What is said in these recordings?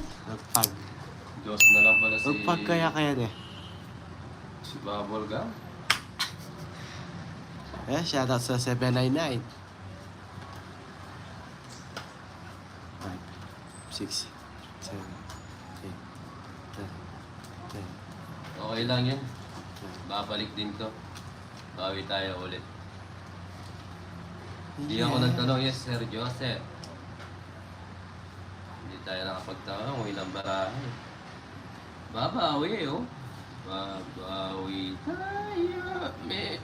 Nagpag. Diyos na lang pala si... Nagpag kaya eh. Si Bubble Gum. Eh, shoutout sa 799. 5, 6, 7, 8, 9, 10. Okay lang yun. Babalik din to. Bawi tayo ulit. Hindi ako nagtanong, yes, Sir Joseph. Hindi tayo nakapagtanong kung ilang barahe. Babawi, oh. Babawi tayo, me.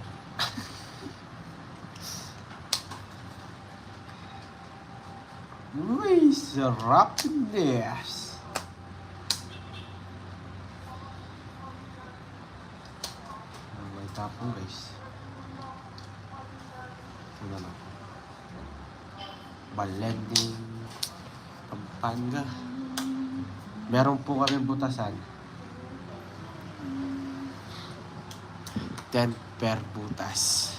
Uy, sarap this. May tapong guys. Ito na lang. Balending Pampanga. Meron po kami butasan. 10 per butas.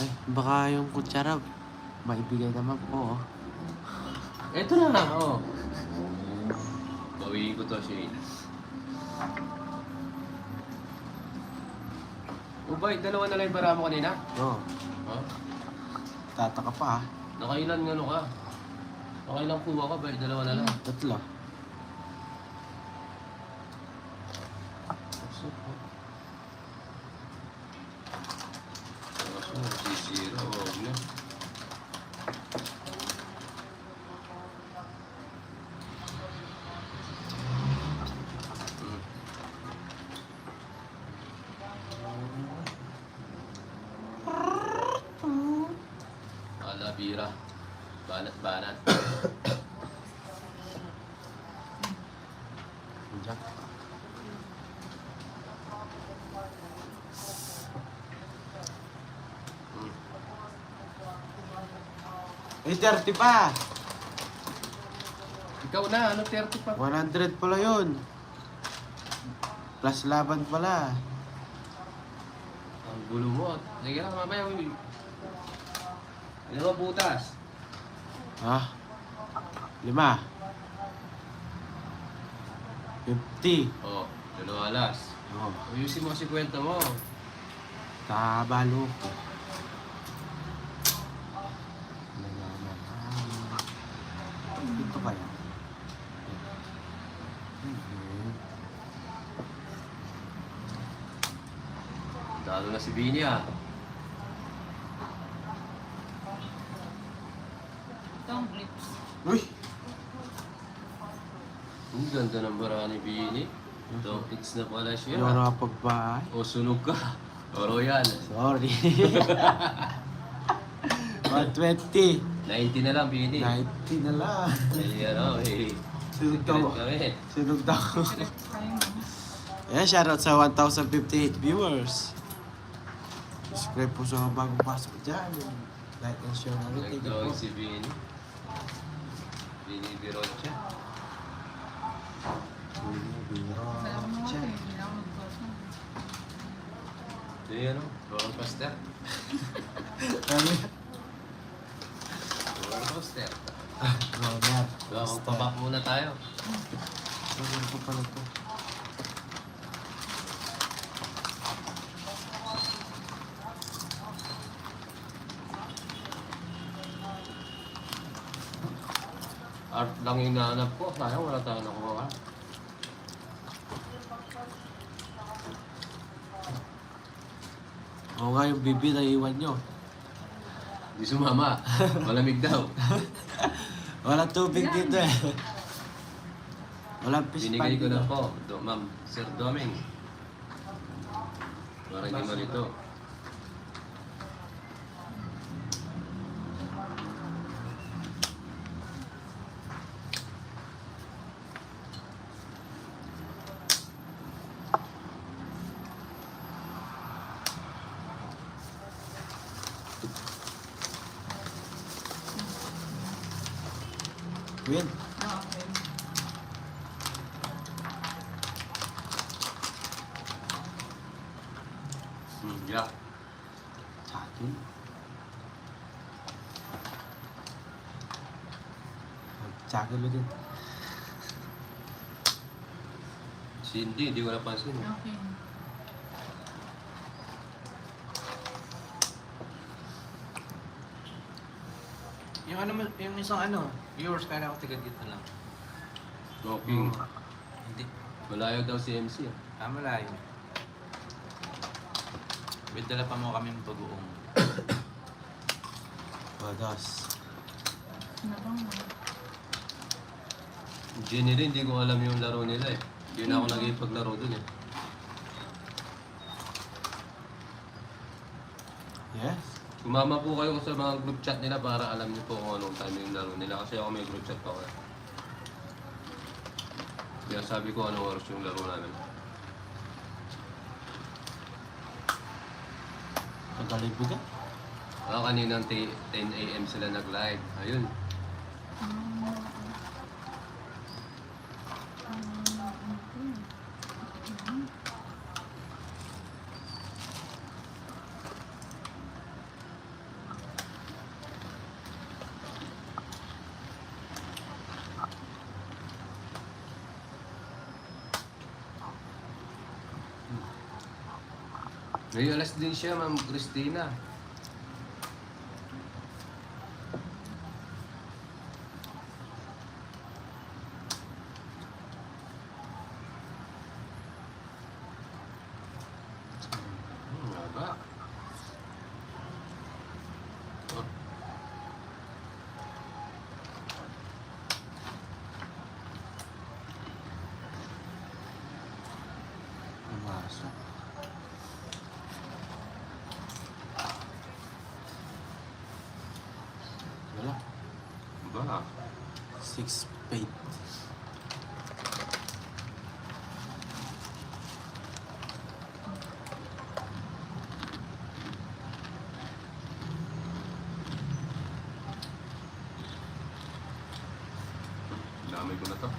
Eh, baka yung kutsara maibigay naman po. Ito na, oh. Bawiin ko to, Shane. Ubay, dalawa na lang yung bara mo kanina? Oo. Huh? Tataka pa ha. Nakailan nga ka? Nakailang kuha ka ba? Dalawa na lang. Tatlo. Sisira, huwag na. Bira. Banat-banat. Diyan. Eh, 30 pa. Ikaw na, ano 30 pa? 100 pala yun. Plus laban pala. Ang gulo mo. Sige lang, mamaya. Ilan ba butas? Ha? 5. 50. Oo, dalawa alas. Oh, Ayusin mo kasi kwenta mo. kabalo ko. Ito kaya? Dalo na si Bini ah. Uy! Ang ganda ng bara ni Bini. Ito, it's na pala Hindi siya. ako nakapagbahay. O, sunog ka. O, Royal. Sorry. 120. 90 na lang, Bini. 90 na lang. Ay, ano, eh. Sunog daw. Kami. Sunog daw. Ayan, shoutout sa 1,058 viewers. Subscribe po sa mga bagong pasok dyan. Like and share na rin. Thank you Nagtawag po. si Bini. Bini Birocha. Ito yun, ano? Roller coaster. Ano? Roller coaster. Roller. Magpabak muna tayo. Roller ko pala to. Art lang yung nahanap ko. Sayang wala tayo nakuha. Oo nga yung bibi na iwan nyo. Hindi sumama. Malamig daw. Walang tubig dito eh. Walang fish Binigay ko pan na dito. po. Ma'am, Sir Doming. Para hindi malito. Win. Yeah. Sa akin. Jagulo din. Hindi ko napansin. Okay. Yung isang viewers kaya ako tiga dito lang. Walking. Hindi. Malayo daw si MC. ah. Malayo. May dala pa mo kami ng bagoong. Wadas. Nabang mo. Jenny rin, hindi ko alam yung laro nila eh. Hindi na ako nag-ipaglaro dun eh. Yes. Sumama po kayo sa mga group chat nila para alam niyo po kung anong time yung laro nila. Kasi ako may group chat pa ko eh. Kaya sabi ko anong oras yung laro namin. Pagalibo ka? Kaninang 10 AM sila nag-live. Ayun. May alas din siya, Ma'am Christina. Haba. Oh. Pumasok. Wala. Ba? 6 paid. Damay ko na to.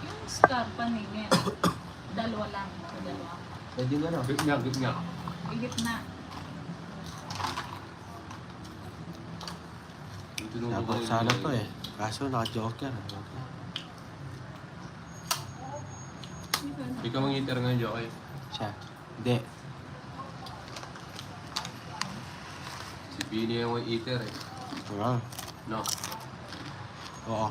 Yung star paningin. Dalawa lang. Dalawa. Pwede nga na. Git nga. Igit na. Dapat sana to eh. Kaso naka-joker. Ikaw ang hitter ngayon, Joke. Siya. Hindi. Si Bini yung hitter eh. Oo. No? Oo.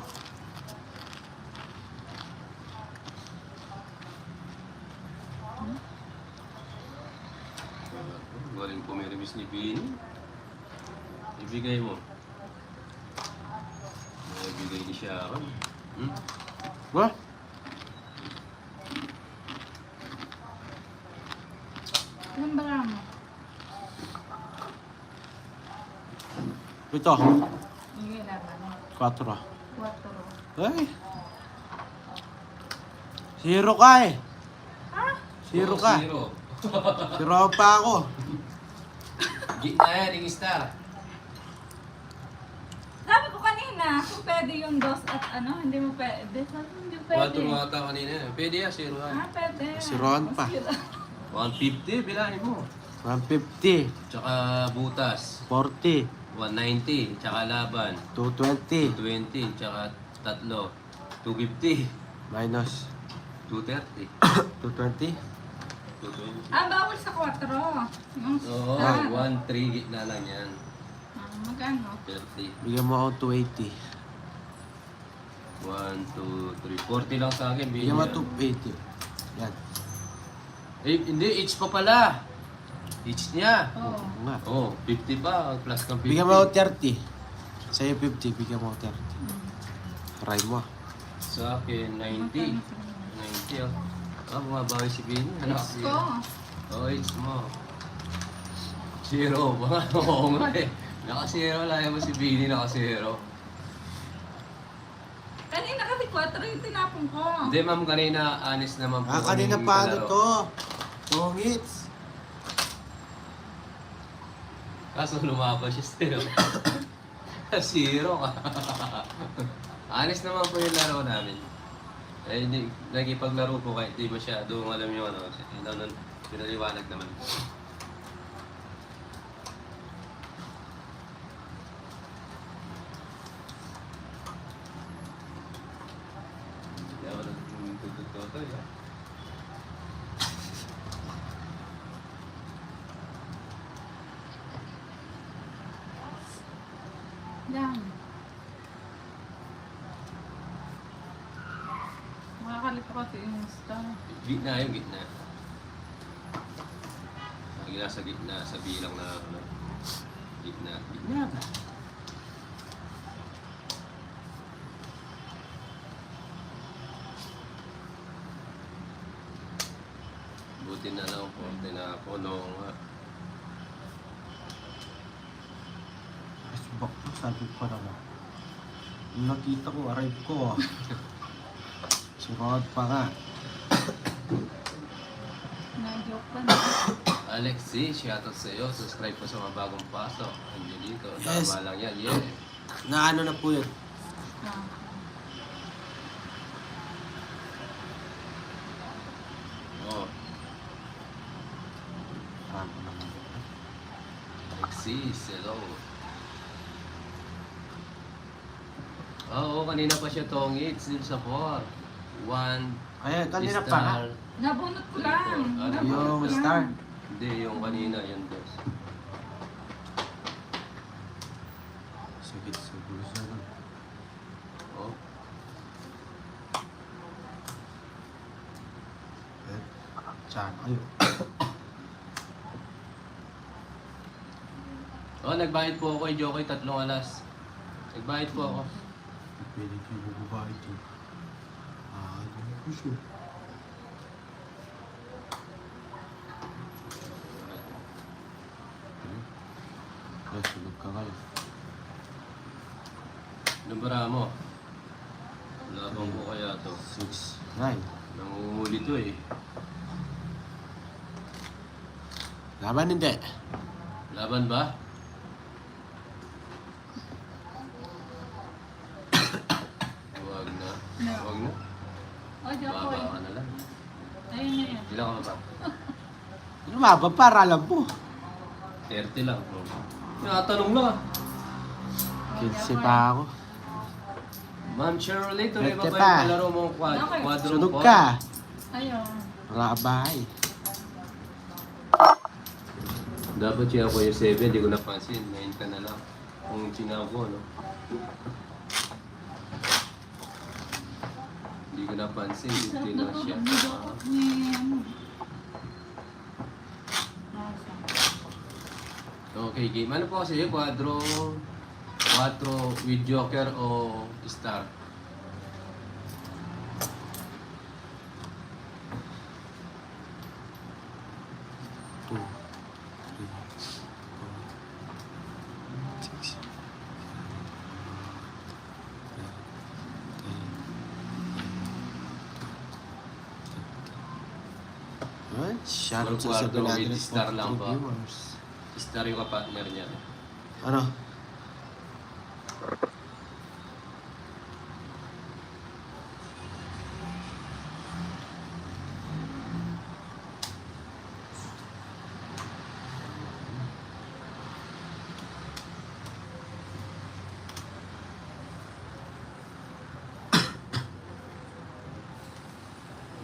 Galing pumirimis ni Bini. Ibigay mo. Ibigay ni Sharon. Hmm? Ba? Anong bara mo? Ito. Igit na. 4. 4. Ay. Zero ka eh. Ah? Zero Oo, ka. Zero. Zero pa ako. Gitna yan, yung star. Sabi ko kanina, kung pwede yung dos at hindi mo pwede. Sabi ko, hindi pwede. 4 mga ata kanina. Pwede yan, zero yan. Pwede. Siroan pa. 150, bilangin mo. 150. Tsaka butas. 40. 190, tsaka laban. 220. 220, tsaka tatlo. 250. Minus. 230. 220. 220. Bawal sa 4. Yung Oo, star. 1-3 gitna lang yan. Magkano? 30. Bigyan mo ako 280. 1, 2, 3. 40 lang sa akin. Bigyan mo yan. 280. Yan. Eh, hindi, each pa pala. Each niya. Oo. Oo nga. Oh, 50 pa. Plus kang 50. Bigyan mo ako 30. Sa'yo 50. Bigyan mo ako 30. Try mo. Sa akin, 90. 90 oh. Bumabawi si Bini. Yes ko. Oh, each mo. Zero. Oo nga eh. Naka-zero. Laya mo si Bini naka-zero. Kanina kasi 4 yung tinapon ko. Hindi ma'am, kanina honest naman po. Kanina kaming paano kalaro. to? Pongits. Kaso lumabas siya zero. Zero ka. Honest naman po yung laro namin. Eh, hindi, nagipaglaro po kahit di masyadong alam yung ano, pinaliwanag naman. yan. Yan. Makakalito kasi yung star. Gitna yung gitna. Lagi nasa gitna, sa bilang na ano. Gitna. Gitna ba? Buti na lang po, tinapuno nga. Asbak po, sabi ko naman. Nung nakita ko, arrive ko ah. Si Rod pa nga. Na-joke ka na. Alexi, shoutout sa iyo. Subscribe po sa mga bagong pasok. Angelito, Yes. tama lang yan. Yeah. Na ano na po yun. Ah. Oh, Parang ko naman. Alexis, hello. Oo, kanina pa siya tongit. Still sa 4. 1 Kaya kanina pa nga. star. Nabunot ko lang. Ano? Nabunot ko Yung lang. star. Hindi, yung kanina, yung dos. Sige, siguro sa ano. Oh, Eh, Tsan, ayun. oh, nagbayad po ako kay Jokoy 3 alas. Nagbayad po ako. Pwede kayo bubuhay ito. Ah, hindi ko sure. Ay, sulog ka kayo. Numbara mo. Labang ko kaya to. 6, 9. Nangunguli to eh. Laban hindi. Laban ba? Huwag na. No. Huwag na. Oh, Jokoy. Baba ka na lang. Ayun na yan. Ilan ka ba? Lumabang para alam mo. 30 lang. Nakatanong lang ah. 15 pa ako. Ma'am Shirley, tuloy ba 20 ba pa. yung palaro mong Okay. quadro Sunog po? ka. Ayun. Rabay. Dapat siya ako yung 7, hindi ko napansin. 9 ka na lang. Kung sinako, no? Hindi ko napansin. Sarap Hindi na na to. siya. Ni Jokoy. Ni ano. Okay, game. Ano po kasi quadro with joker o star? Two, three, four, 6, 7, 8, shoutout sa Kwarto with 743 star lang ba? viewers. Star yung kapartner niya. Ano?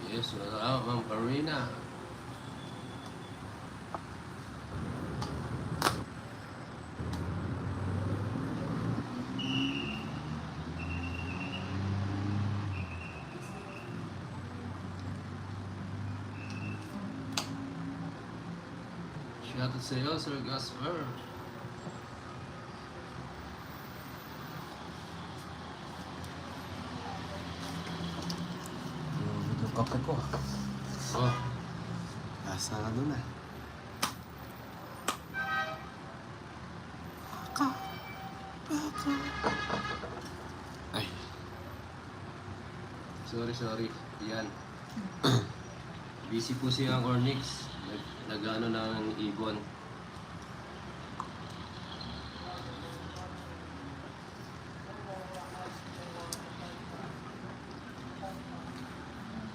Yes, wala Ma'am Karina. Shoutout sa iyo, Sir Gasper. Yung kape ko. Oh, Nasa ano na. Baka. Baka. Ay. sorry. Yan. Busy po siya ang Ornix. Nag-ano ng ibon.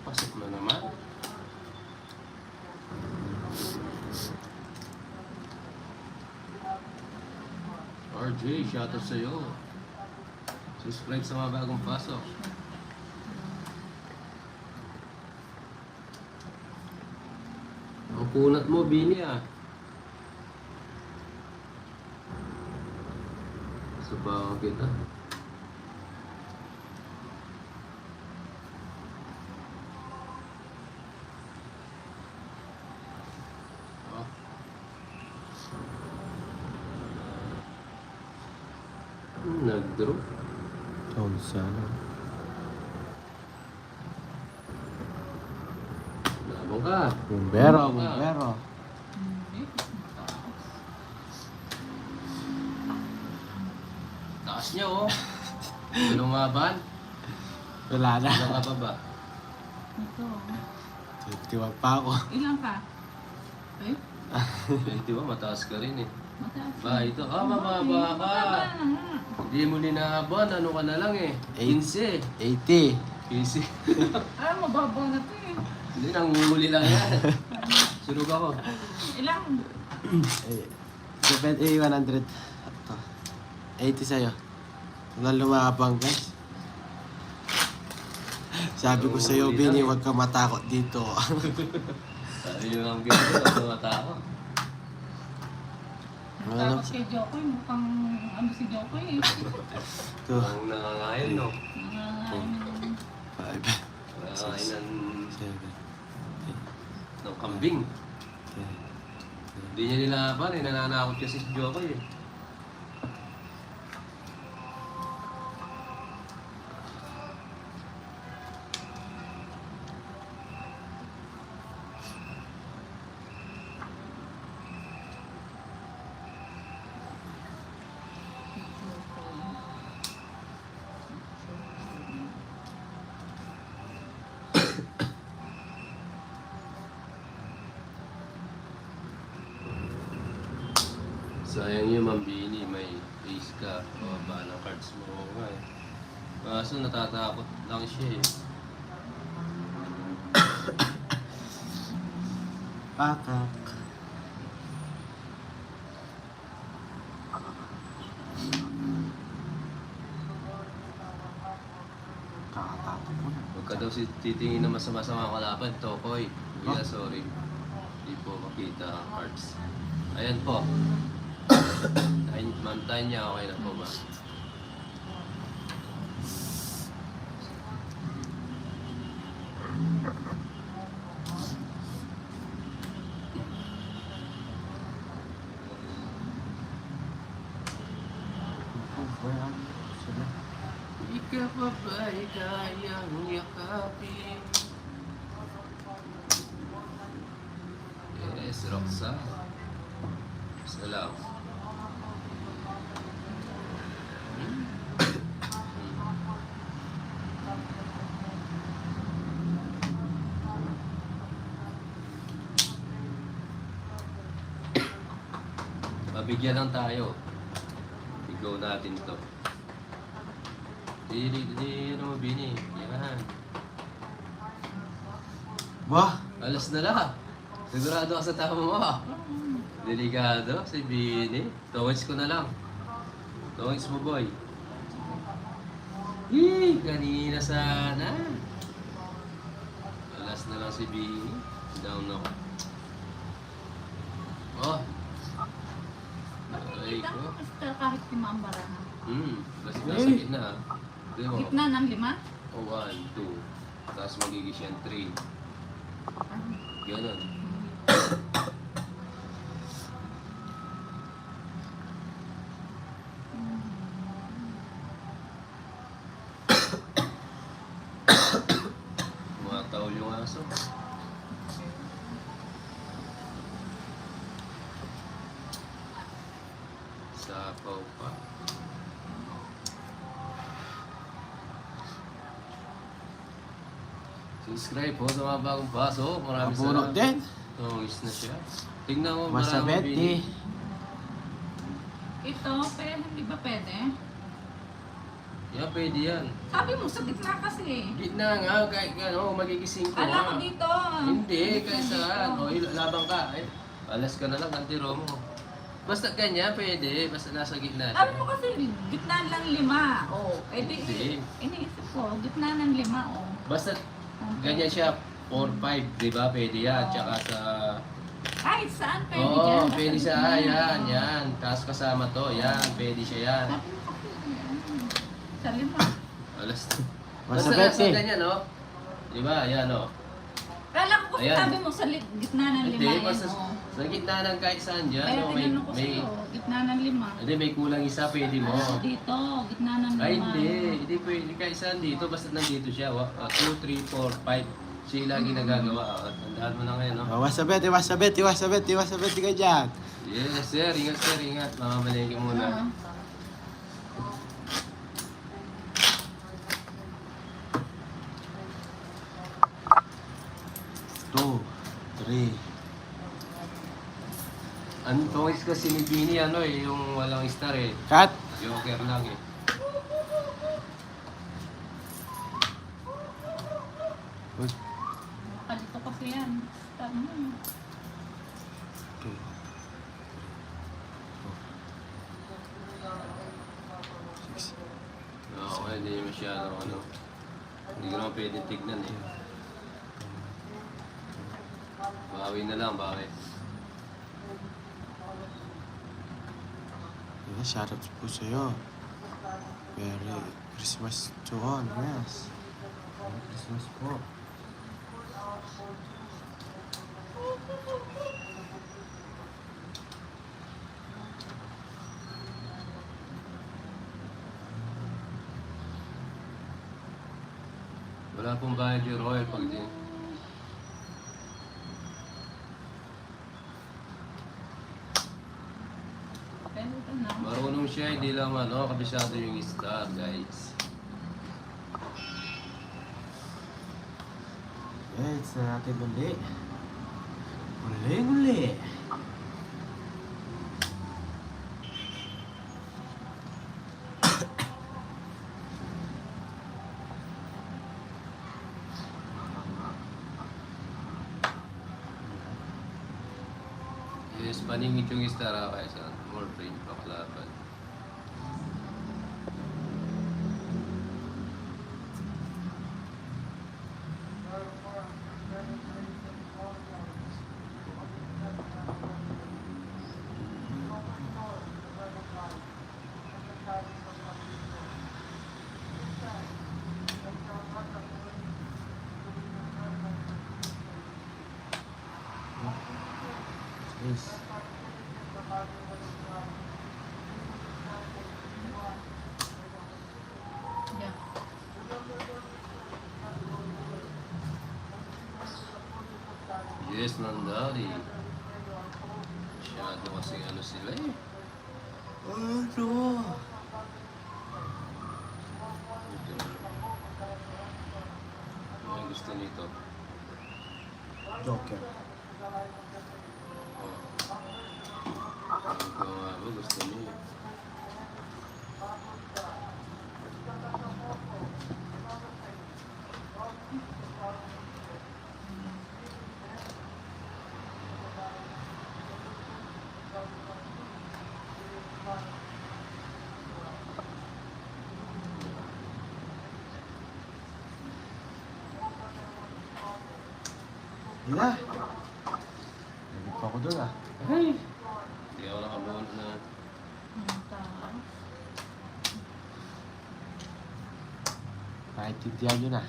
Pasok na naman. RJ, shoutout sa iyo. Subscribe sa mga bagong pasok. Kunat mo, Bini ah. Subawan kita. Oh. Nag-draw. Oh, sana. Labang ka. Bumbero, bumbero. Taas niya oh. Lumaban. Wala na. Ilan ka pa ba? Ito. 21 pa ako. Ilan ka? Eh? 21, mataas ka rin eh. Mataas. Ba, ito. Ah, mababa ka. Mababa na nga. Hindi mo ninahaban. Ano ka na lang eh. 15. 80. 15. Ay, mababa na to eh. Hindi, nanguhuli lang yan. Sunog ako. Ilang? 100. Ito. 80 sa'yo. Nang lumabang guys. Sabi ko sa'yo, Bini, huwag ka matakot dito. Sabi yung ang ganda, ako matako. Tapos kay Jokoy, mukhang ano si Jokoy eh. Ito. Ang nangangayon, no? Nangangain. 5, Nangangayon 7, ng kambing. 10. Hindi niya nilaban eh, nananakot kasi si Jokoy eh. Sayang yung Mambini, may ace ka, bababa ng cards mo nga eh. Kaso natatakot lang siya eh. Pakak. Kakatato ko na. Huwag ka daw titingin na masama-sama kalaban, Tokoy. Kuya, sorry. Hindi po makita ang cards. Ayan po. Ma'am Tanya, okay na po ba? Ikaw pa ba'y kayang yakapin? Yes, Roxanne. Salam. Mabigyan lang tayo. I-go natin to. Ano mo, Bini? Yan. Wah! Alas na lang. Sigurado ka sa tama mo. Delikado si Bini. Towage ko na lang. Towage mo, boy. Yee! Kanina sana. Alas na lang si Bini. Down ako. Oh! Aray Kita ko. mo basta kahit timambara na. Kasi nasa gitna. Di mo. Gitna ng 5? O 1, 2. Tapos magiging siyang 3. Ganon. Mataol yung aso. Sapaw pa. Subscribe po sa mga bagong pasok. Maraming Mapuro salamat. din. Tungis na siya. Tingnan mo, Masabet maraming bini. eh. Ito, hindi ba pwede? Yan, pwede yan. Sabi mo sa gitna kasi eh. Gitna nga, kahit ano, magigising ko Kala ko nga. dito. Hindi, kahit Dito. saan. O, labang ka. Ay, alas ka na lang, antiro mo. Basta ganyan, pwede. Basta nasa gitna Sabi siya. mo kasi gitna lang 5. Oh, eh di, Hindi. iniisip ko, gitna ng 5. Oh. Basta ganyan siya, 4-5, di ba? Pwede yan. Tsaka sa Ay, saan pwede Oo, dyan? pwede Nasa siya. gitna. Yan. Tapos kasama to. Yan, pwede siya yan. Sabi mo kasi, yan. Sa lima. Alas. Basta Basta Betty. nasa ganyan, no? Diba? Yan, no? Kala ko kasi Ayan. sabi mo sa gitna ng Hindi, lima. basta Yan, oh. sa gitna ng kahit saan dyan, Kaya no? May, tinanong ko may, sa'yo, gitna ng lima. hindi, may kulang isa, pwede mo. Dito, gitna ng lima. Ay, hindi pwede kahit saan dito, basta nandito siya. 2, 3, 4, 5. Siya yung lagi nagagawa. Tandaan mo na ngayon, no? Oh, wasabet, wasabet, wasabet, wasabet ka dyan. Yes, sir. Ingat, sir. Ingat. Mamamalengke muna. Ah. 2, 3. Ang tongis kasi ni Bini, ano eh, yung walang star eh. Cut. Joker lang eh. Uy, Kalito kasi yan. Star mo. 2. Oo, hindi masyado ano. Hindi ko naman pwede tignan eh. Bawi na lang, bawi. Yeah, shoutout po sa'yo. Merry Christmas to all, yes. Merry Christmas po. Wala pong bayad yung Royal pag din. Pero ito na. Marunong siya, hindi lang ano, kabisado yung star, guys. Yeah, it's na natin uli. Uli. Yes, paningit yung star ha, kaya sa more frame pa kalaban. Yes. Yeah. Yes, nandari. Masyado kasi ano sila eh. Ano? Ano yung gusto nito? Joker. Oh. Ikaw nga ba gusto niyo? Hindi na. Nagit pa ako dun ah. Hindi ako nakabuo na. Ang taas. Naintindihan nyo na.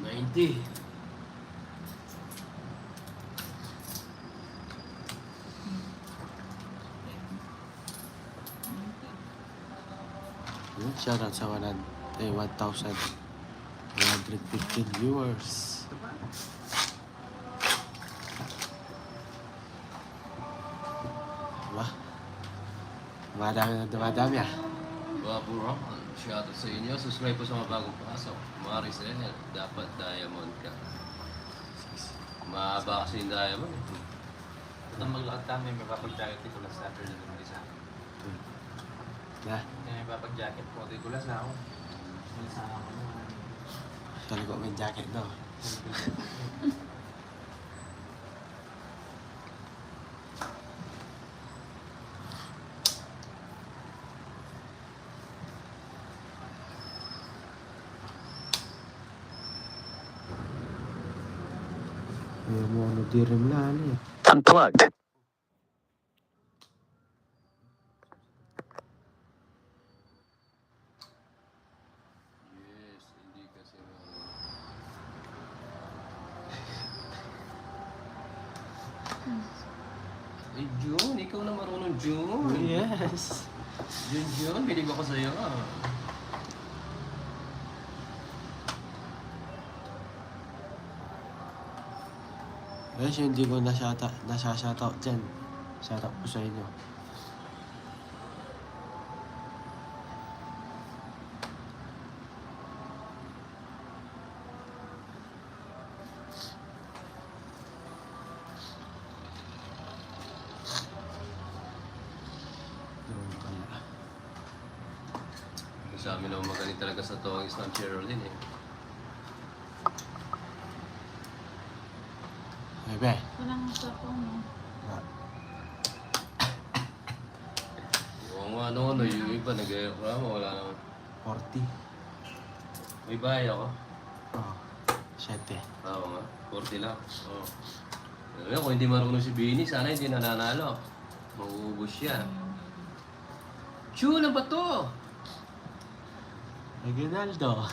90. Yun, shoutout sa 1,115 viewers. Diba? Dumadami ah. Babu Ron, shoutout sa inyo. Subscribe po sa mga bagong pasok. Maricel, dapat diamond ka. Mahaba kasi yung diamond eh. Nang maglakad kami, may papag-jacket ko last Saturday ng isa. Na, Kaya may papag-jacket ko, di ko last na ako. May sa ako naman. sabi ko may jacket daw. mo ano dirim lang eh. Unplugged. Yes, hindi kasi Eh, Jun, ikaw na marunong Jun. Yes. Jun, bilig ako sa'yo. Guys, yung hindi ko nasa-shoutout dyan. Shoutout po sa inyo. Doon kaya. Sa amin naman magaling talaga sa to ang Islam Sherilyn eh. Bebe. Walang sa phone. Oo nga no, yung iba nag-reklamo, wala naman. 40. May bahay ako. Oh. 7. Oo nga, 40 lang. Oo. Alam mo, kung hindi marunong si Bini, sana hindi nananalo. Mauubos siya. Chul, ano ba to? Reginaldo.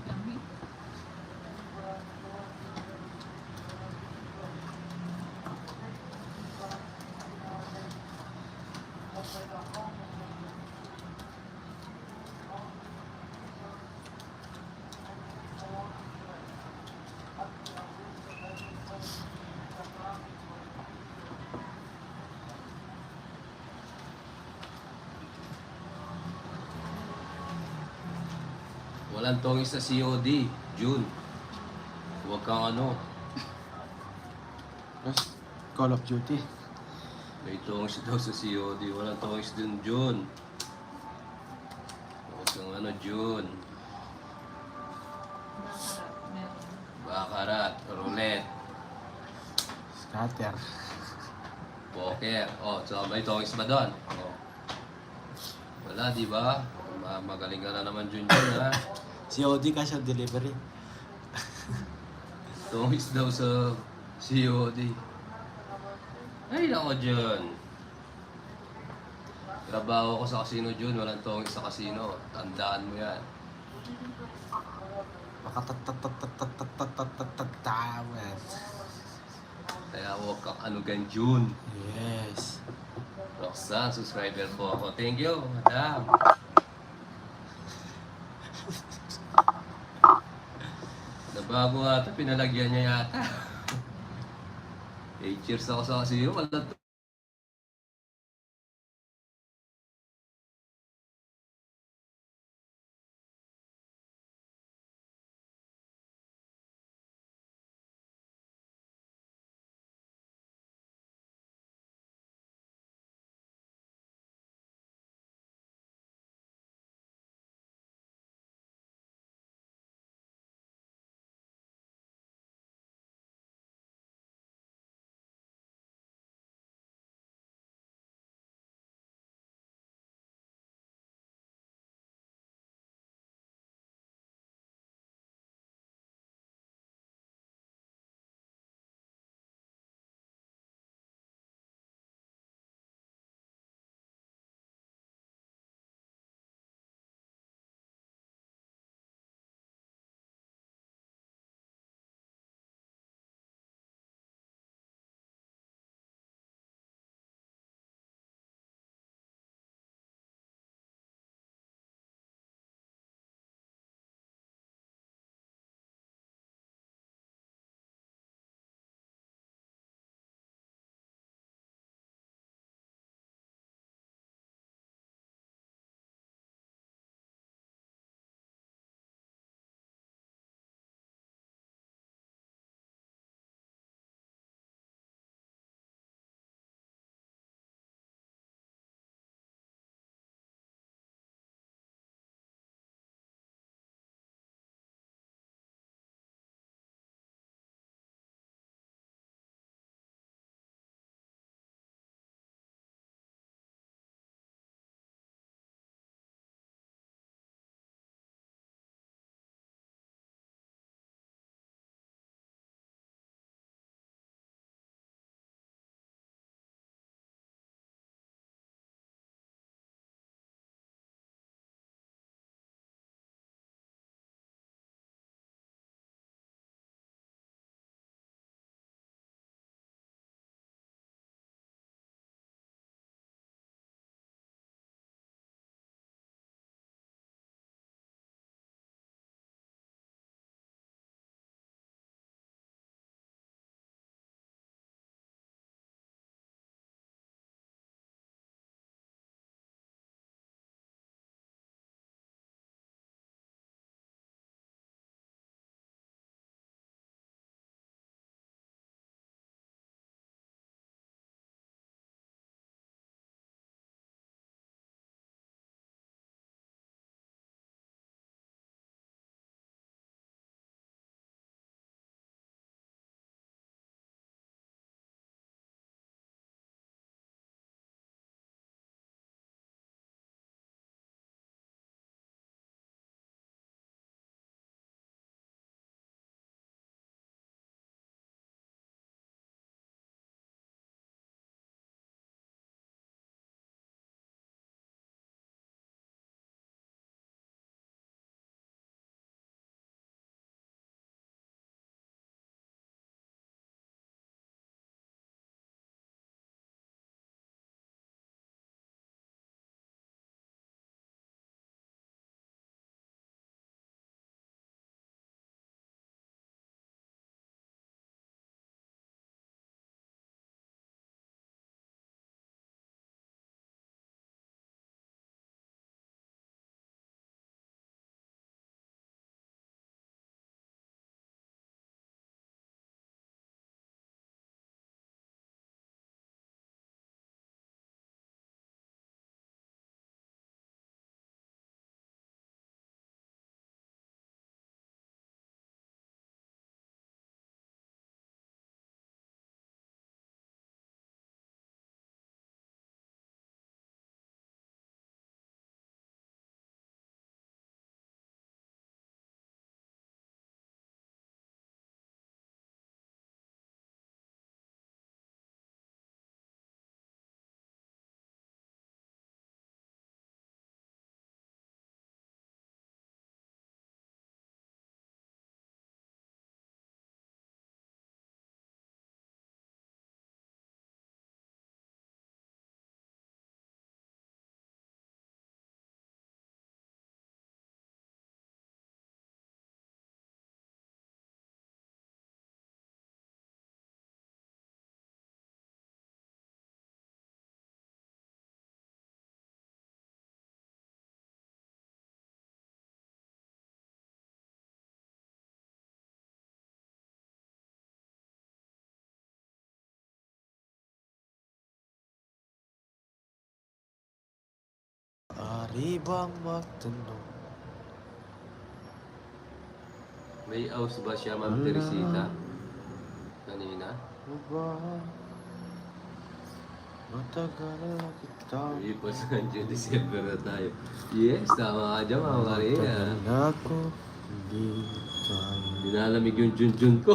Dami. Walang tongis sa COD, June. Huwag kang ano. Plus, Call of Duty. May tongis daw sa COD. Walang tongis dun, June. Huwag kang ano, June. Bakarat. Meron. Bakarat, roulette, Scatter. poker. Oh, so may tongis ba doon? Oh. Wala, di ba? Magaling ka na naman, June, ha? COD cash on delivery. Tongis daw sa COD. Ay, nako, Jun. Trabaho ko sa casino, Jun. Walang tongis sa casino. Tandaan mo yan. Makatatatatatatatatatatatatataman. Kaya huwag kang anugan, Jun. Yes. Roxanne, subscriber po ako. Thank you, madam. Nabago ata, pinalagyan niya yata. Cheers ako sa casino. Walang Ari bang magtanong? May aus ba siya, Ma'am Teresita? Kanina? Ano ba? Matagal na kita. Ipos ng December na tayo. Yes, tama ka dyan, Ma'am Karina. Matagal na ako. Hindi tayo. Dinalamig yung Junjun ko.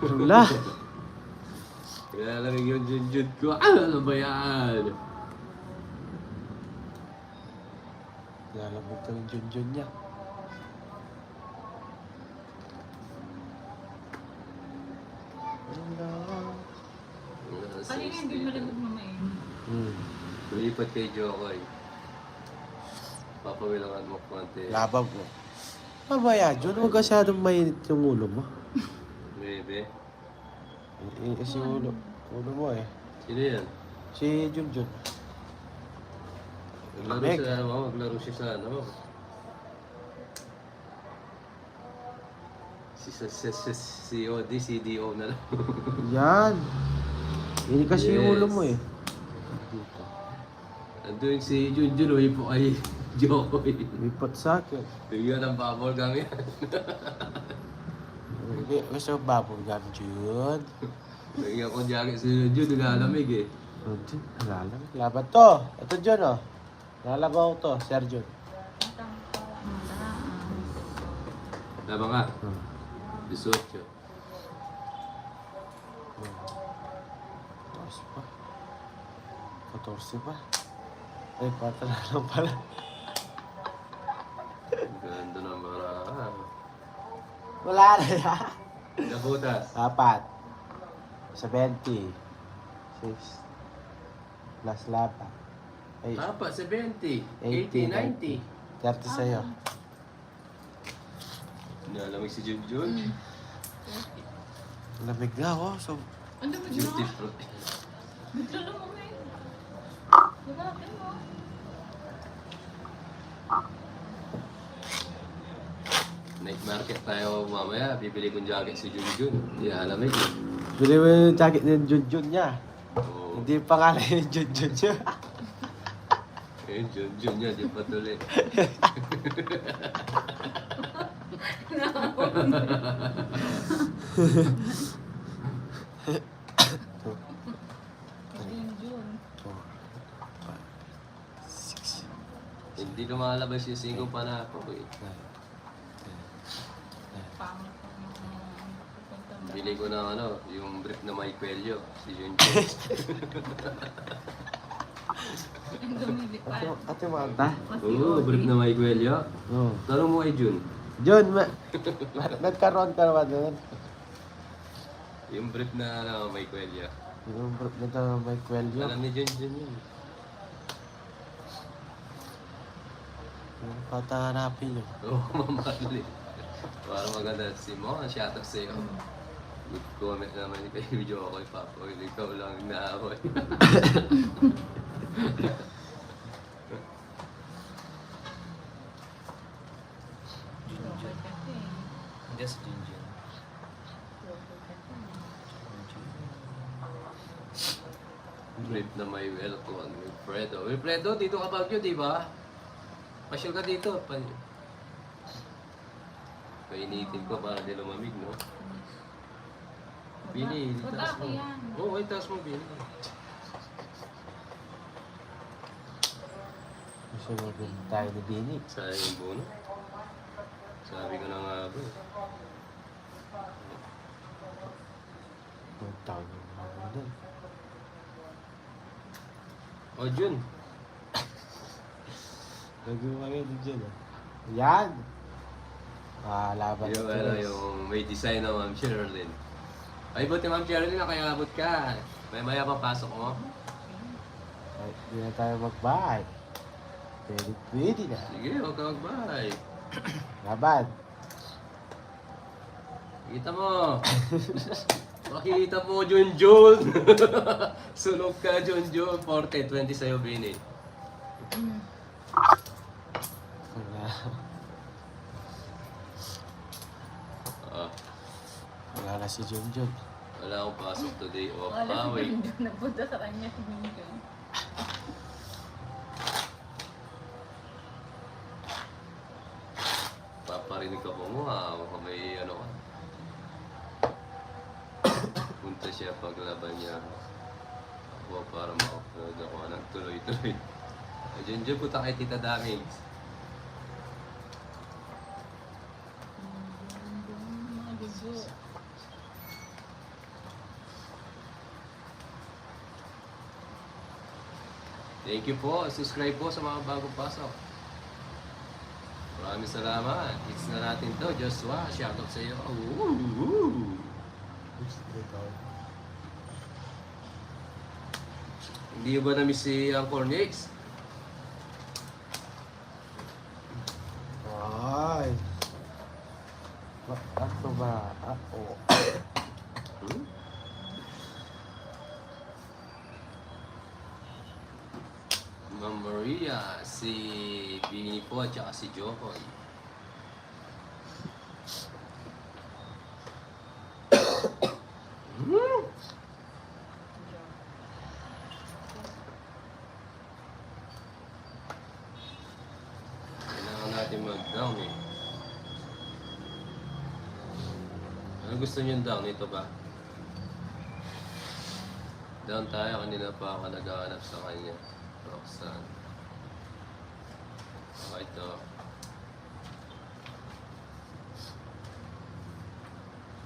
Wala. Dinalamig yung Junjun ko. Ano ba yan? Lalamig ko yung Junjun niya. Wala. Kanina hindi marinig mo main. Lulipat kay Jokoy. Papawilangan mo konti. Labab mo. Mamaya, Jun, huwag masyadong mainit yung ulo mo. Bebe. Si ulo mo eh. Sino yan? Si Junjun. Maglaro Meg. sa ano, maglaro siya sa ano. Si COD, CDO na lang. Yan. Ini kasi yung Yes. ulo mo eh. Dito. Andun si Junjun, uwi po kay Jokoy. Lipat sa akin. Bigyan ng bubble gum yan. Gusto ko babong gum, Jun. Bigyan ko jacket si Junjun, nagalamig eh. Jun, alalam. Laban to. Ito, Jun, oh. Lalabaw to, Sir Jun. Laban ka, 18. 14 pa. 14 pa. Ay, 4 na lang pala. Ganda ng barahan. Wala na yan. Nabutas. 4. 70. 6. Plus lapa. Ay, Tapa, 70, 80, 80, 90. 30 sa'yo. Nalamig si Junjun. Lamig na ako. So, Ano ba Duty yun? fruit. Bigla mo ngayon. Lalaki mo. Night market tayo mamaya. Bibili kong jacket si Junjun. Hindi alamig. bili mo yung jacket ng Junjun niya. Oo. Hindi pa nga na yung Junjun niya. Eh, Junjun niya, di pa tuloy. June. 6, Hindi lumalabas yung singkong panako eh. 9, Pangit pa naman. Pupunta mo. Bili ko ng ano, yung brief na may kwelyo. Si Junjun. Ang dumilipad. Ate Magda? Oo, brief na may kwelyo. Oo. Tanong mo kay Jun. Jun, nagkaroon ka naman doon. Yung brief na ano, may kwelyo. Yung nito may kwelyo. Alam ni Junjun yun. Yung patahanapin yun. Oo, mamali. Para maganda si Mo, ang shout out sa'yo. Mag-comment naman ni kay video ako kay Papa. Ikaw lang yung naaway. Local kasi. Just Junjun. Local kasi. Brief na may welcome. Wilfredo. Wilfredo, dito ka Baguio, di ba? Pasyal ka dito. Painitin ko para di lumamig, no? Bini, itaas mo. Lalaki yan. Oo, itaas mo, Bini. Gusto mo din tayo ni Bini. Sayang yung bono. Sabi ko na nga ba. Ang tawag yung mga doon. O, Jun. Nagawa kayo dyan ah. Yan! Laban Yung, ito, ano, guys. yung may design na Ma'am Sherilyn. Ay, buti Ma'am Sherilyn, nakayabot ka. May maya papasok mo. Ay, hindi na tayo mag-bye. Pwede na. Sige, huwag ka mag-bye. Laban. Kita mo. Makita mo, Junjun. Sunog ka, Junjun. 40-20 sa'yo, Bini. Wala. Ah, Wala na si Junjun. wala akong pasok today. O, Wala si wait. June. Nagpunta sa kanya si June. marinig ka kumuha, baka may ano ka. Punta siya paglaban niya. Ako para ma-upload ako ng tuloy-tuloy. Diyan punta kay Tita Damings. Mga dugo. Thank you po. Subscribe po sa mga bagong pasok. Maraming salamat. It's na natin to. Joshua, shoutout sa iyo. Ooh. Hindi ba na-miss si Uncle Nix? Ay. Ano ba? Ako. Hmm? Ma'am Maria, si Bini po at saka si Jokoy. Hmm? Kailangan natin mag-down eh. Ano gusto niyo down? Ito ba? Down tayo, kanina pa ako naghahanap sa kanya. Roxanne. Okay, ito.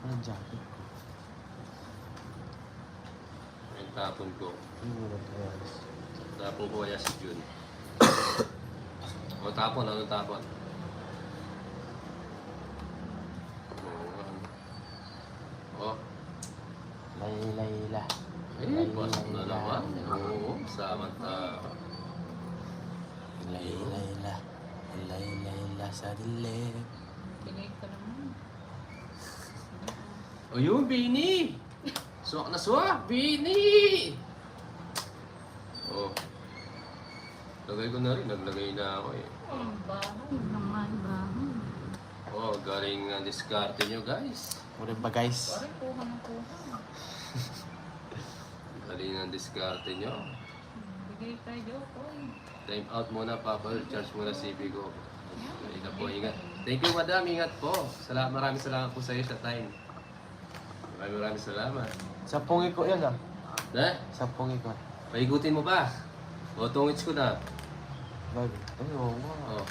Ang jacket ko. Yung tapon ko. Ano ba guys? Tapon ko kaya si Jun. O tapon, ano tapon? Oh, Layla. pasok na naman. Oo, samanta. Layla sa dilim. Pinay ko naman. O yun, Bini! Suwak na suwak, Bini! Oh. Lagay ko na rin, naglagay na ako eh. Ang bahay. Naman bahay. Oh, galing ang diskarte nyo guys. Muna ba guys? Parang kuha ng kuha. Galing ang diskarte nyo. Bigay tayo ko eh. Time out muna, Papa. Charge muna CP ko. Ingat po, ingat. Thank you, madam. Ingat po. Maraming salamat po sa iyo sa time. Maraming salamat. Sa pungi ko yan ah. Na? Sa pungi ko. Paikutin mo ba? O, tungits ko na. Bago. Ay, oo nga. Oh.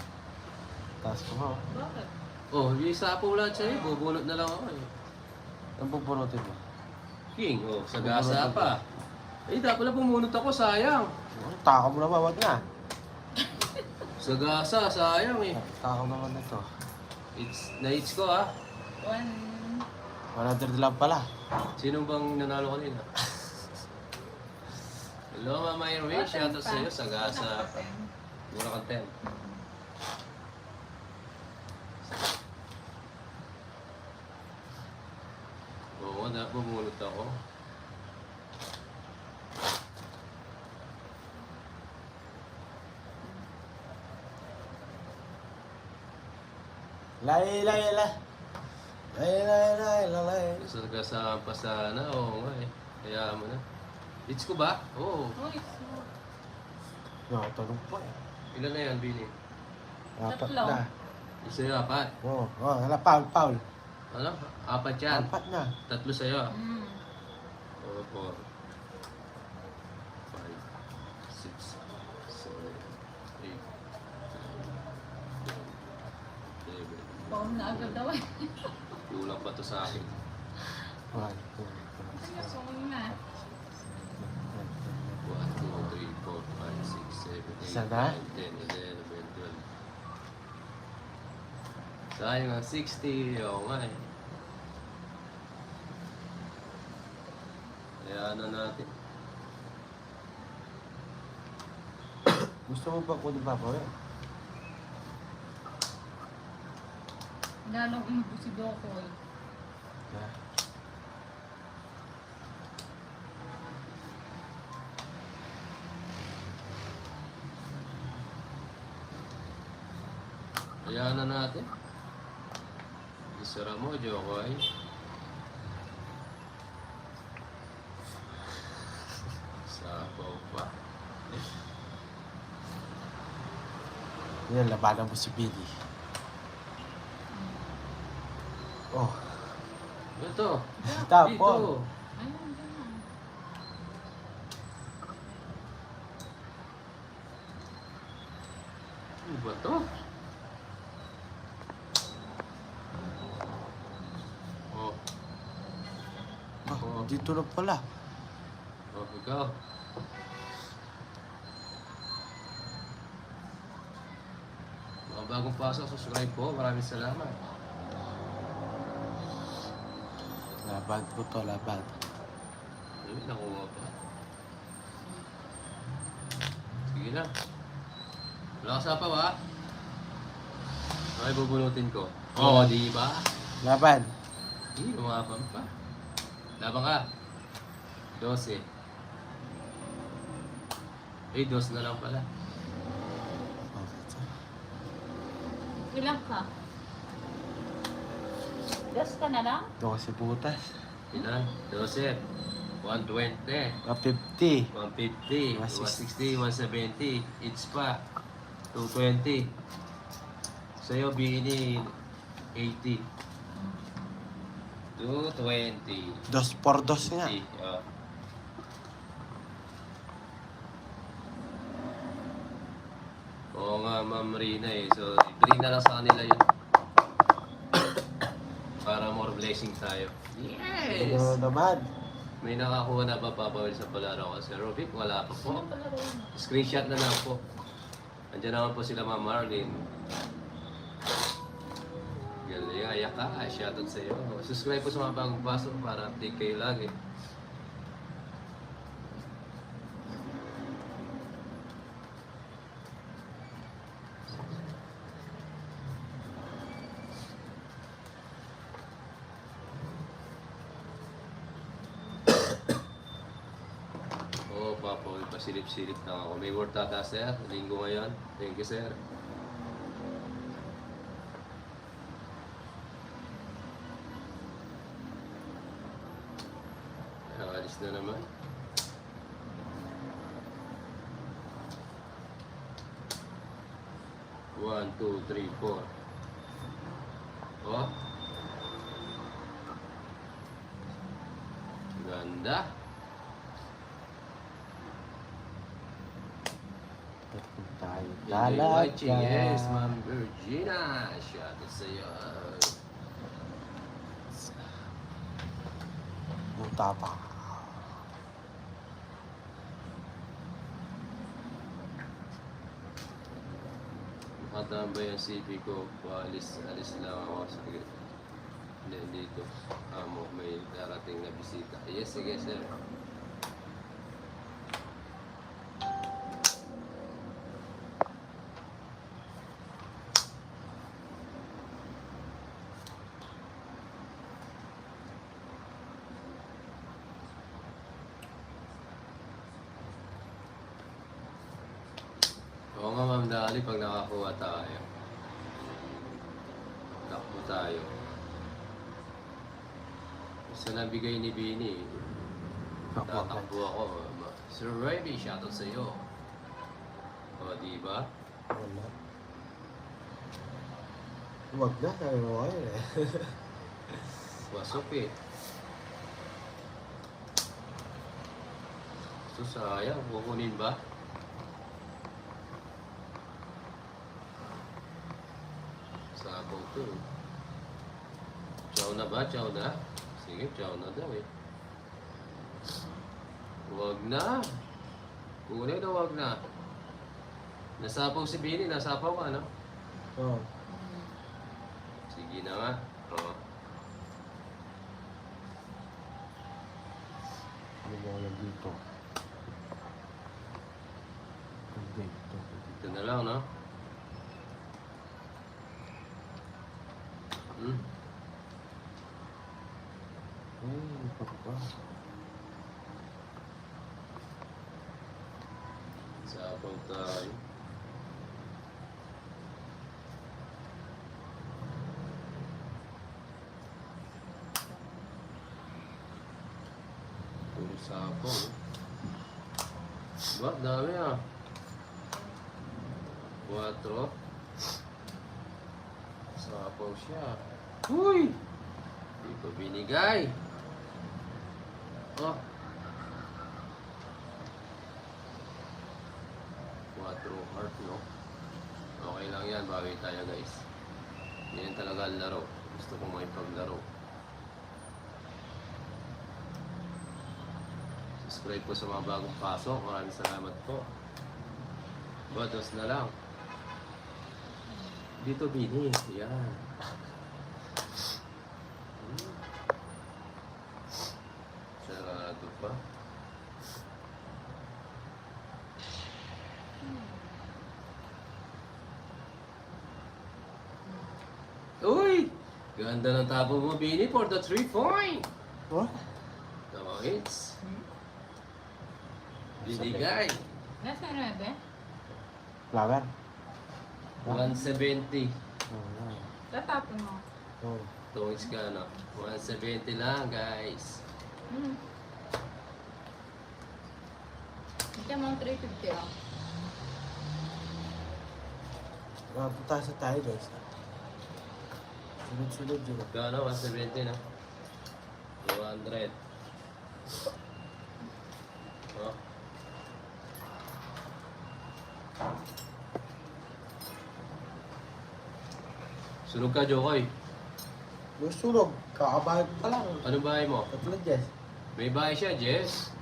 Taas ko nga. Bakit? Oh, yung isapo wala sa'yo. Bubunot na lang ako eh. Ang pupunutin mo. King, oh, sagasa pa. Eh, dapat na pumunot ako. Sayang. Takaw mo naman, wag na. Sagasa, sayang eh. Takaw naman ito. Na-hits ko ah. 100 lang pala. Sino bang nanalo kanina? Hello, Mama Irwin. Shoutout sa iyo. Sagasa. Mura kang 10. Oo, dapat bumunot ako. Layla. Sagasaan pa sana. Oo nga eh. Kaya mo na. Hits ko ba? Oo. Nakatanong pa eh. Ilan na yan, Bini? Apat Tatlo. na. Isa yung apat. Oo, wala, Paul. Ano? Apat yan. Apat na. Tatlo sa'yo. Mm. Oo, 4, 5, 6, 7, 8, 9, 10, 11. Paul na agad daw eh. Kulang pa to sa akin. 1, 2, 3, Ano song na? 1, 2, 3, 4, 5, 6, 7, 8, Isa na? 9, 10, 11, 12. Sayang ang 60. Oo nga eh. Kaya ano natin. Gusto mo ba kunin ba po eh? Lalong inubo si Doko eh. Yeah. Kaya na natin. Isara mo, Jokoy. Sabaw pa. Yan, labanan mo si Billy. Oh, Ito. tapon. Dito. Ayun, ganun. Ano ba to? Oh. Ah, dito na pala. Oh, ikaw. Mga bagong pasok, subscribe po. Maraming salamat. Labad po to, labad. Ay, nakuha pa. Sige na. Wala ka sapaw, ha? Okay, bubunutin ko. Oo, di ba? Labad. Hindi, lumabang pa. Labang ka. 12. Eh, 2 na lang pala. Ilang ka? Dos ka na lang? Ito kasi butas. Ilan? 12. 120. 50. 150. 160. 170. Each pa. 220. Sa'yo, bini 80. 220. 2 por 2 nga. 50. Oh. Oo nga, Ma'am Rina eh. So, bring na lang sa kanila yun. Para more blessing tayo. Yes! Ano naman? May nakakuha na papapawil sa palaro ko. Sir Rovic, wala pa po. Sino pala rin? Screenshot na lang po. Andiyan naman po sila Ma'am Marlene. Galing, ayak ka. Shoutout sa iyo. Subscribe po sa mga bagong pasok para update kayo lagi. Oo, Papa, pasilip-silip lang ako. May word tata, sir. Linggo ngayon. Thank you, sir. Alis na naman. One, two, three, four. Oh. Ganda. Tayo Enjoy watching. talaga. Yes, Ma'am Virginia. Shoutout sa iyo. Buta pa. Makatambay ang CP ko. Alis lang ako. Sige. Hindi, dito. Amo, may darating na bisita. Yes, sige, sir. Oo nga, Ma'am Dali, pag nakakuha tayo. Takbo tayo. Isa na bigay ni Bini. Tatakbo ako. Sir Remy, shoutout sa iyo. O, diba? Wala. Huwag na, sabi mo kayo eh. Wasok eh. So, sayang. Kukunin ba? Sabaw to. Chow na ba? Chow na? Sige, chow na daw eh. Huwag na. Kunin na huwag na. Nasapaw si Bini. Nasapaw ka, no? Oo. Sige na nga. Oo. Ano mo lang dito? Dito. Ito na lang, no? Ay, papa. Sabaw tayo. Puro sabaw. Ba, dami ah. 4. Sabaw siya. Uy! Hindi ko binigay. Oh. 4 heart, no? Okay lang yan, bawi tayo guys. Yan talaga ang laro. Gusto kong makipaglaro. Subscribe po sa mga bagong pasok. Maraming salamat po. Botos na lang. Dito Bini. Yan. Sarado pa. Uy! Ganda ng tabo mo, Bini, for the 3-point. Oh? Nice. Binigay. Nasa 9? Flower? 170. Oh, Tatapon mo. oh. Tungis ka, no? 170 lang, guys. Ito mo 350 lang. Putasan tayo guys. Sunod-sunod yun. Magkano? 170 na. 200. Oh. Sunog ka, Jokoy. Yung sunog, kakabahan pa lang. Anong bahay mo? Tatlo Jess. May bahay siya, Jess.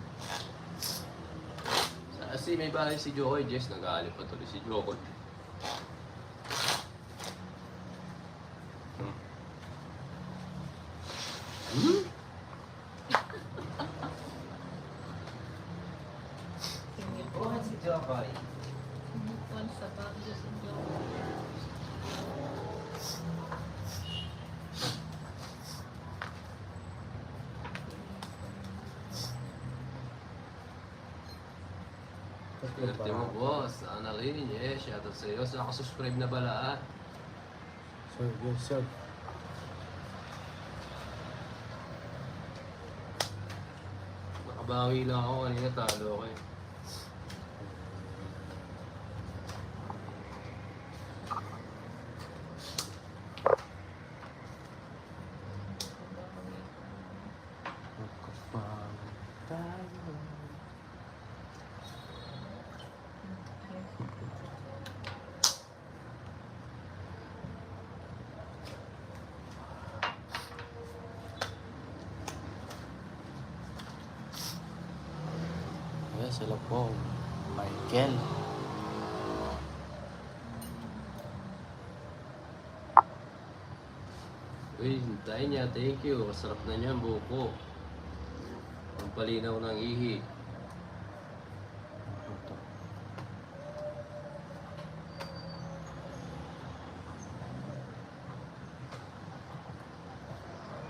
Kasi may bahay si Jokoy, Jess. Nag-aalip pa tuloy si Jokoy. Hmm? Bukan si Jokoy. One sa bago sa joke. Swerte mo, boss. Annalyn, yes. Shoutout sa iyo. Nakasubscribe na ba lahat? Sir, yes sir. Nakabawi lang ako kanina. Talo ako eh. Magkapang tayo. Yes, hello po. Michael. Uy, hintayin niya. Thank you. Masarap na niyan, buko. Ang palinaw ng ihi.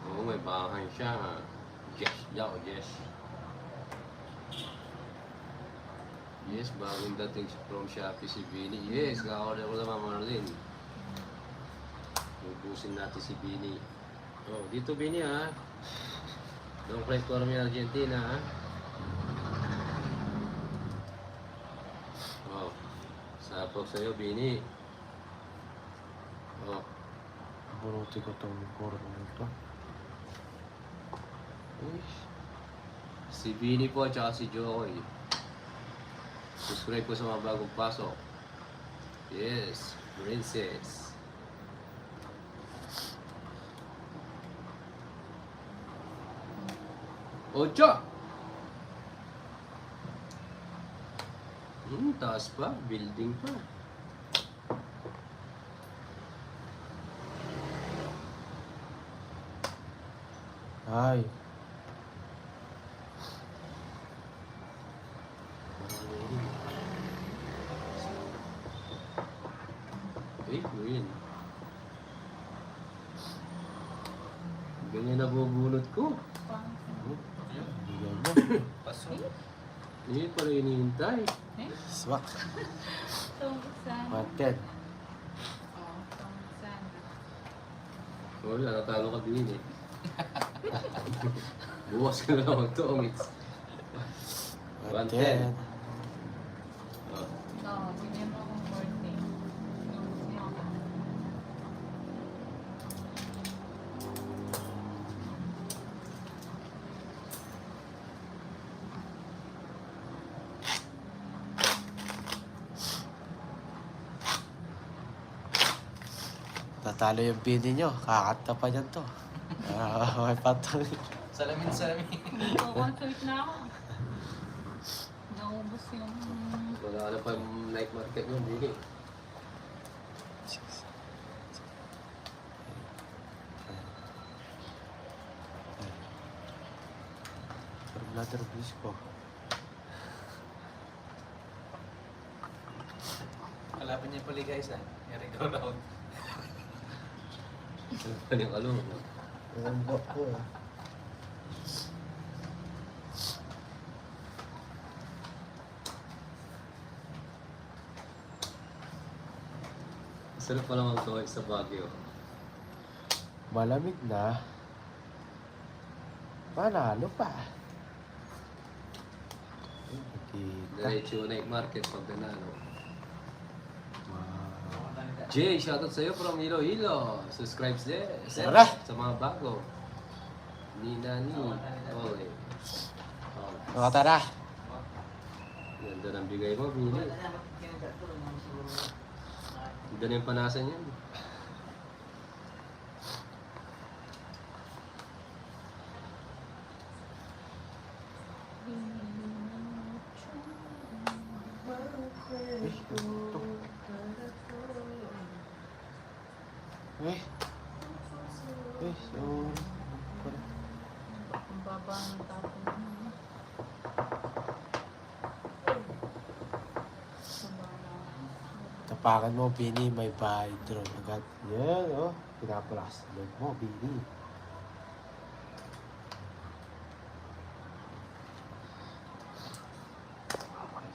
Oo, may bahay siya. Yes, yaw, yes. Yes, bagong dating from Shopee si Bini. Yes, kakakulit ko naman Marlin. Ubusin natin si Bini. Oh, dito Bini ha. Don't play for me Argentina ha. Oh, sapok sa'yo Bini. Oh, Buruti ko itong corner nito. uy. Si Bini po at saka si Jokoy. Subscribe po sa mga bagong pasok. Yes, princess. Ocho! Taas pa. Building pa. Ay. Ay, green. Ganyan nabubunot ko. Bigay mo. Paso. Hindi pala hinihintay. Swak. Tungkol sana. Wanted. Oo, tungkol sana. Wala, natalo ka din eh. Buwas ka na lang ang tongits. Wanted. Oh. No, bigyan mo akong birthday. Natalo yung pini nyo. Kakanta pa dyan to. May patuloy. Salamin. Concert na ako. Naubos yung... Wala na pa yung night market mo, Bini. Another bliss ko. Kalaban niya pala guys ah. Eric Ronald. Ano yung along? Ang bok ko eh. Sarap pala magkaway sa Baguio. Malamig na. Panalo pa. Kita. Diretso night market pag nanalo. Jay, shoutout sa'yo from Iloilo. Subscribe sir, Tara. sa mga bago. Nina ni. Okay. Mga tara. Ganda ng bigay mo, Bini. Ganda na yung panasan yan. Eh. So... Ang baba ng tapon mo. Tapakan mo, Bini, may buy drone agad. Yan, oh. Pinapalas. Load mo, Bini.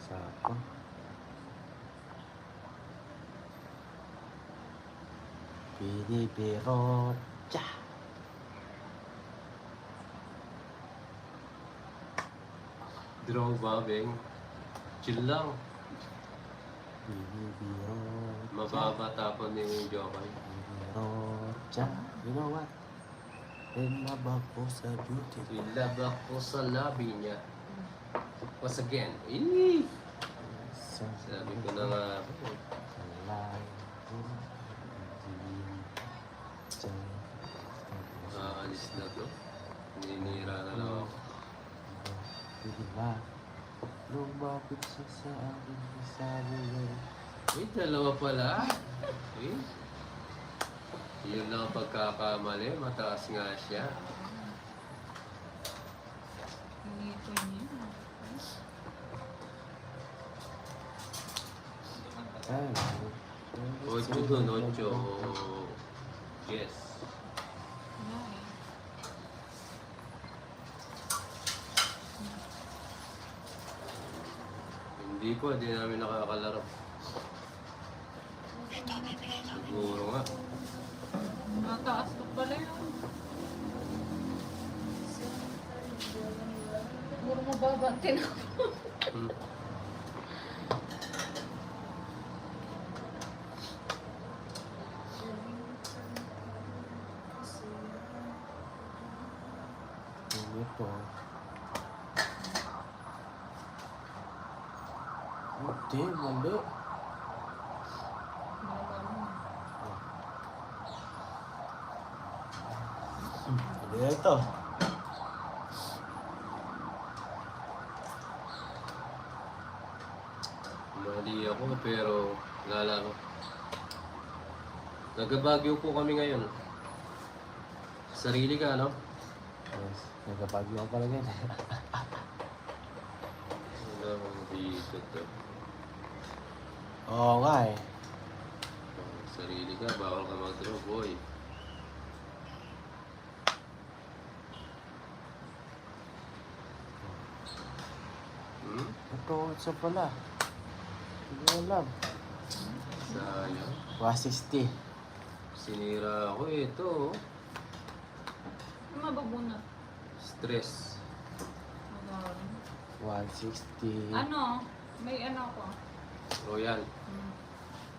Sako. Bini, pero... Tja! Draw ba, Beng? Chill lang. Bini, pero... Mababa tapon ni Jokay. Pero... Tja! You know what? In love ako sa beauty. Ilab ako sa labi niya. Once again. Eee! Sa... Sabi ko na nga. Kalay ko. Aalis na to. Ninira na lang ako. Diba? Lumapit siya sa akin, sabi niya. Uy, dalawa pala. Uy. Yun lang ang pagkakamali. Mataas nga siya. Hindi ko niya. Ay, 8 doon, 8. Yes. Wala eh. Hindi po, hindi namin nakakalaro. Siguro nga. Mataas ko pala yun. Siguro mababantin ako. Hmm. ito. Hindi, mali. Hindi na ito. Mali ako pero lala ko. Nagabagyo po kami ngayon. Sarili ka, no? Yes, nagkapagyo ako pala ganyan. Wala akong dito to. Oo nga eh. Sarili ka, bawal ka mag-draw, boy. Hmm? Ito, isa pala. Hindi ko alam. Sayang. 160. Sinira ako ito. Oh. Mababunot. Stress. 160. Ano? May ano ko. Royal. Hmm.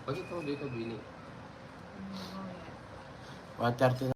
Pag ikaw dito, Bini. Hmm, oh, yeah. 130